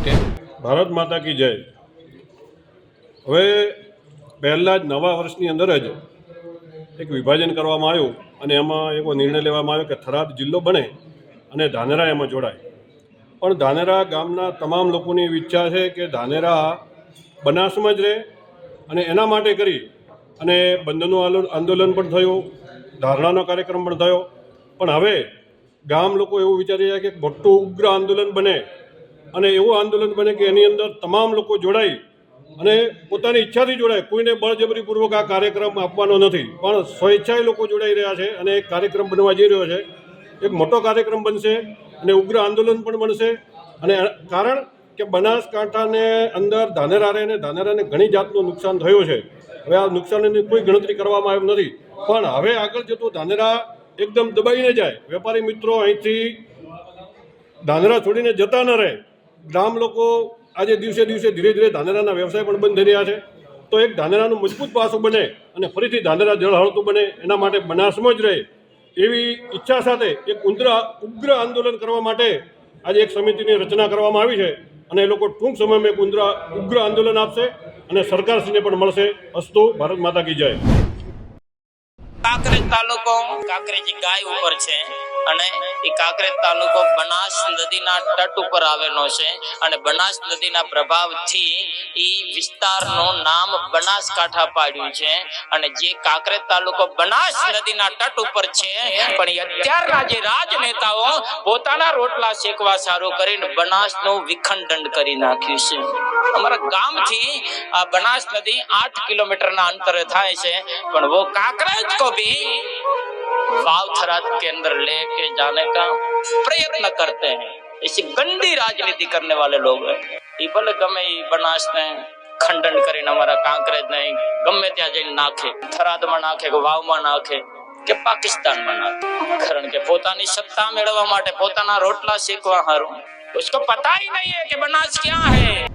ભારત માતા કી જય। હવે પહેલાં જ નવા વર્ષની અંદર જ એક વિભાજન કરવામાં આવ્યું અને એમાં એવો નિર્ણય લેવામાં આવ્યો કે થરાદ જિલ્લો બને અને ધાનેરા એમાં જોડાય। પણ ધાનેરા ગામના તમામ લોકોની એવી ઈચ્છા છે કે ધાનેરા બનાસમાં જ રહે અને એના માટે કરી અને બંધનનું આંદોલન પણ થયું, ધારણાનો કાર્યક્રમ પણ થયો। પણ હવે ગામ લોકો એવું વિચારી રહ્યા કે મોટું ઉગ્ર આંદોલન બને અને એવું આંદોલન બને કે એની અંદર તમામ લોકો જોડાય અને પોતાની ઈચ્છાથી જોડાય, કોઈને બળજબરીપૂર્વક આ કાર્યક્રમ આપવાનો નથી, પણ સ્વેચ્છાએ લોકો જોડાઈ રહ્યા છે અને એક કાર્યક્રમ બનવા જઈ રહ્યો છે। એક મોટો કાર્યક્રમ બનશે અને ઉગ્ર આંદોલન પણ બનશે। અને કારણ કે બનાસકાંઠાને અંદર ધાનેરા અને ધાનેરાને ઘણી જાતનું નુકસાન થયું છે। હવે આ નુકસાનની કોઈ ગણતરી કરવામાં આવી નથી, પણ હવે આગળ જતું ધાનેરા એકદમ દબાઈને જાય, વેપારી મિત્રો અહીંથી ધાનેરા છોડીને જતા ન રહે, ગામ લોકો આજે દિવસે દિવસે ધીરે ધીરે ધાનેરાના વ્યવસાય પણ બંધ થઈ રહ્યા છે। તો એક ધાનેરાનું મજબૂત પાસું બને અને ફરીથી ધાનેરા જળહળતું બને એના માટે બનાસમાં જ રહે એવી ઈચ્છા સાથે એક ઉગ્ર આંદોલન કરવા માટે આજે એક સમિતિની રચના કરવામાં આવી છે અને એ લોકો ટૂંક સમયમાં એક ઉગ્ર આંદોલન આપશે અને સરકારશ્રીને પણ મળશે। અસ્તુ, ભારત માતા કી જય। કાંકરેજ તાલુકો કાંકરેજ ગાય ઉપર છે અને એ કાંકરેજ તાલુકો બનાસ નદીના તટ ઉપર આવેલો છે અને બનાસ નદીના પ્રભાવથી એ વિસ્તારનું નામ બનાસકાંઠા પાડ્યું છે। અને જે કાંકરેજ તાલુકો બનાસ નદીના તટ ઉપર છે, પણ અત્યારના જે રાજનેતાઓ પોતાના રોટલા શેકવા સારું કરીને બનાસનું વિખંડન કરી નાખ્યું છે। અમારા ગામથી આ બનાસ નદી 8 કિલોમીટરના અંતરે થાય છે, પણ वो कांकरेज को भी वाव थराद के अंदर लेके जाने का प्रयत्न करते हैं। ऐसी गंदी राजनीति करने वाले लोग हैं। ये भले गमे बनास ने खंडन કરીને અમારા કાંકરેજ ને ગમે ત્યાં જઈને નાખે, થરાદમાં નાખે કે વાવમાં નાખે કે પાકિસ્તાનમાં નાખે, કારણ કે પોતાની સત્તા મેળવવા માટે, પોતાના રોટલા શેકવા હારું उसको पता ही नहीं है कि बनास क्या है।